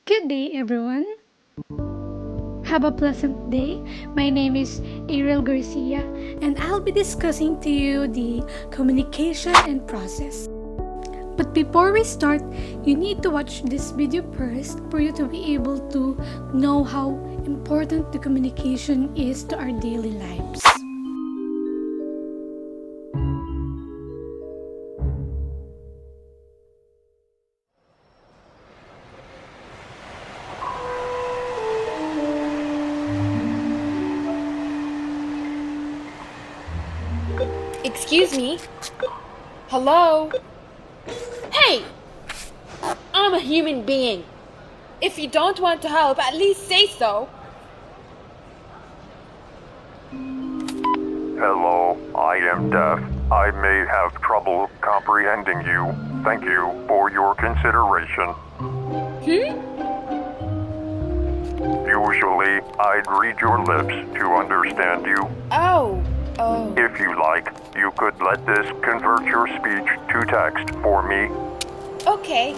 Good day, everyone. Have a pleasant day. My name is Aezelle Garcia, and I'll be discussing to you the communication and process. But before we start, you need to watch this video first for you to be able to know how important the communication is to our daily lives. Excuse me? Hello? Hey! I'm a human being. If you don't want to help, at least say so. Hello, I am deaf. I may have trouble comprehending you. Thank you for your consideration. Usually, I'd read your lips to understand you. Oh. If you like, you could let this convert your speech to text for me. Okay.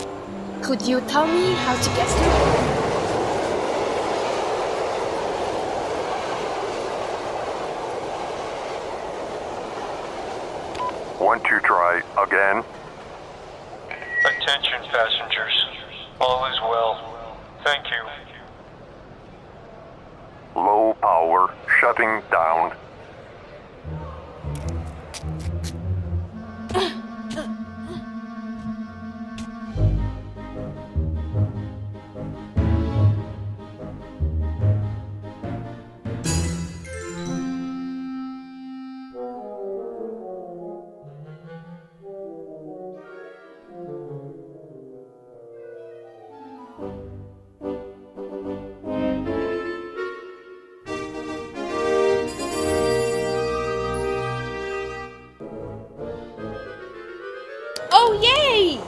Could you tell me how to get to it? Want to try again? Attention passengers, all is well. Thank you. Low power shutting down. Oh, yay!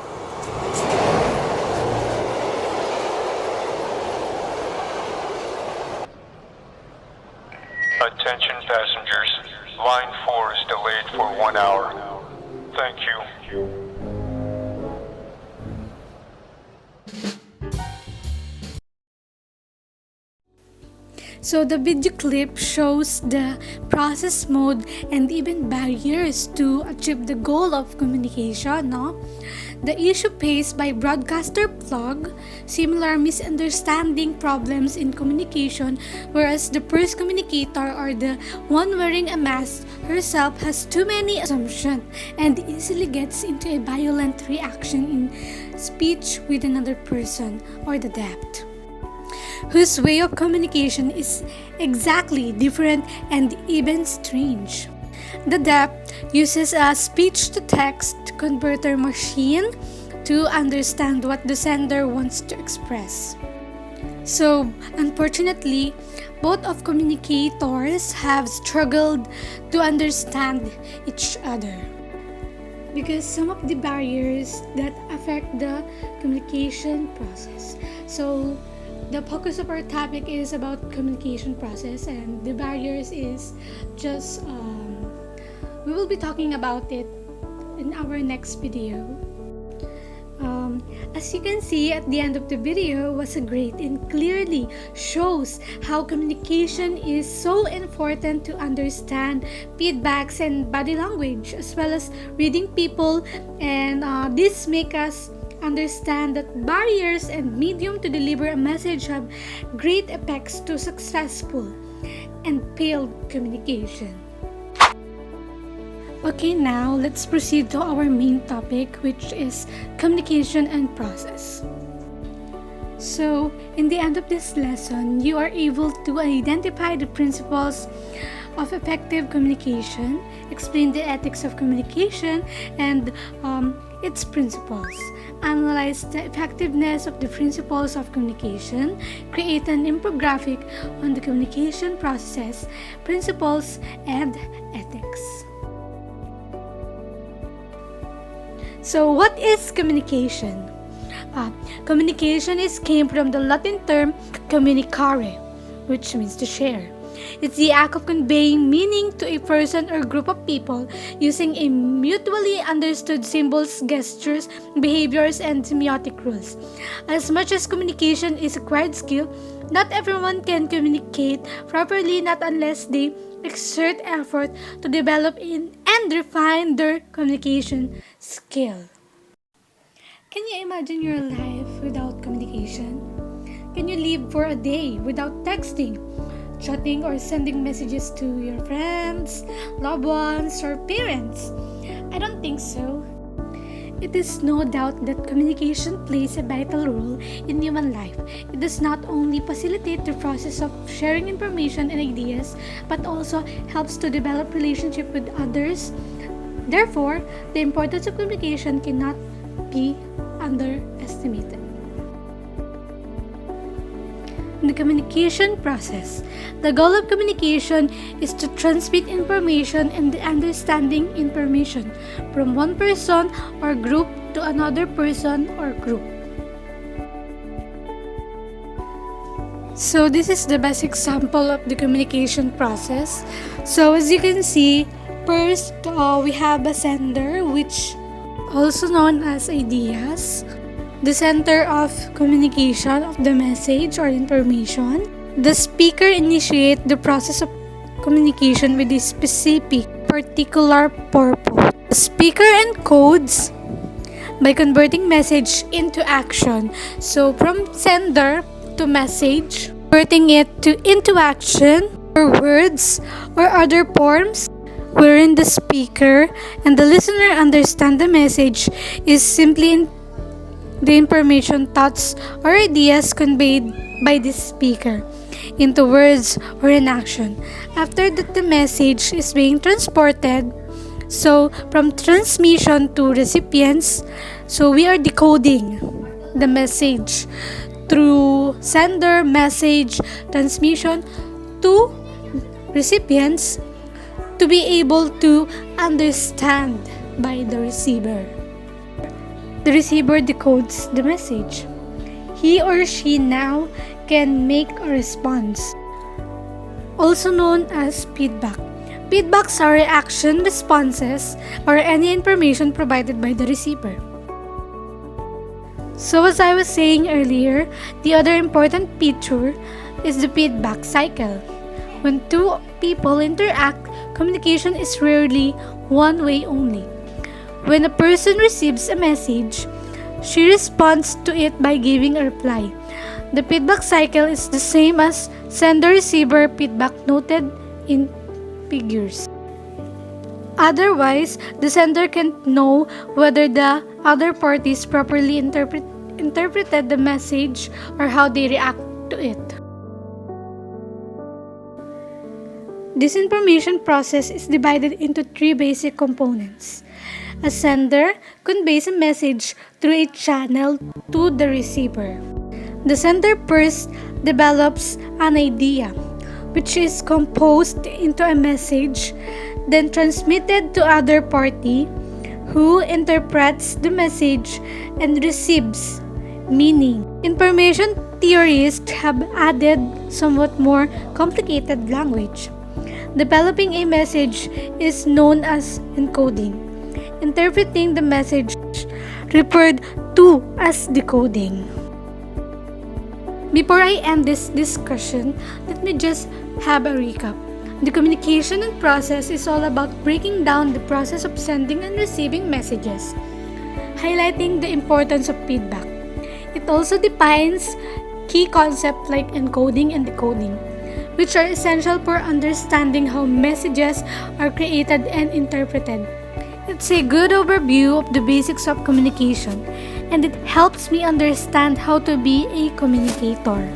Attention passengers, line 4 is delayed for 1 hour. Thank you. So the video clip shows the process mode and even barriers to achieve the goal of communication, no? The issue faced by broadcaster plug, similar misunderstanding problems in communication, whereas the first communicator or the one wearing a mask herself has too many assumptions and easily gets into a violent reaction in speech with another person or the depth, whose way of communication is exactly different and even strange. The depth uses a speech-to-text converter machine to understand what the sender wants to express. So, unfortunately, both of communicators have struggled to understand each other because some of the barriers that affect the communication process. So, the focus of our topic is about communication process, and the barriers is just we will be talking about it in our next video. As you can see at the end of the video was a great and clearly shows how communication is so important to understand feedbacks and body language as well as reading people, and this make us understand that barriers and medium to deliver a message have great effects to successful and failed communication. Okay, now let's proceed to our main topic, which is communication and process. So, in the end of this lesson, you are able to identify the principles of effective communication, explain the ethics of communication and its principles, analyze the effectiveness of the principles of communication, create an infographic on the communication processes, principles, and ethics. So, what is communication? Communication came from the Latin term communicare, which means to share. It's the act of conveying meaning to a person or group of people using a mutually understood symbols, gestures, behaviors, and semiotic rules. As much as communication is acquired skill, not everyone can communicate properly not unless they exert effort to develop and refine their communication skill. Can you imagine your life without communication? Can you live for a day without texting, chatting, or sending messages to your friends, loved ones, or parents? I don't think so. It is no doubt that communication plays a vital role in human life. It does not only facilitate the process of sharing information and ideas, but also helps to develop relationship with others. Therefore, the importance of communication cannot be underestimated. The communication process. The goal of communication is to transmit information and understanding information from one person or group to another person or group. So this is the best example of the communication process. So as you can see, first we have a sender, which also known as ideas, the center of communication of the message or information. The speaker initiates the process of communication with a specific particular purpose. The speaker encodes by converting message into action. So from sender to message, converting it into action or words or other forms wherein the speaker and the listener understand the message is simply the information, thoughts, or ideas conveyed by the speaker into words or in action. After that, the message is being transported. So, from transmission to recipients, so we are decoding the message through sender, message, transmission to recipients to be able to understand by the receiver. The receiver decodes the message. He or she now can make a response, also known as feedback. Feedbacks are reaction responses or any information provided by the receiver. So as I was saying earlier, the other important feature is the feedback cycle. When two people interact, communication is rarely one way only. When a person receives a message, she responds to it by giving a reply. The feedback cycle is the same as sender-receiver feedback noted in figures. Otherwise, the sender can't know whether the other parties properly interpreted the message or how they react to it. This information process is divided into three basic components. A sender conveys a message through a channel to the receiver. The sender first develops an idea, which is composed into a message, then transmitted to other party, who interprets the message and receives meaning. Information theorists have added somewhat more complicated language. Developing a message is known as encoding. Interpreting the message referred to as decoding. Before I end this discussion, let me just have a recap. The communication and process is all about breaking down the process of sending and receiving messages, highlighting the importance of feedback. It also defines key concepts like encoding and decoding, which are essential for understanding how messages are created and interpreted. It's a good overview of the basics of communication, and it helps me understand how to be a communicator.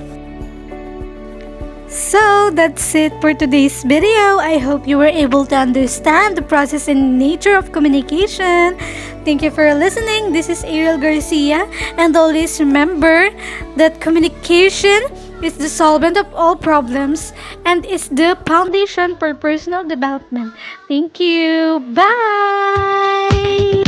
So that's it for today's video. I hope you were able to understand the process and nature of communication. Thank you for listening. This is Aezelle Garcia, and always remember that communication is the solvent of all problems and is the foundation for personal development. Thank you. Bye!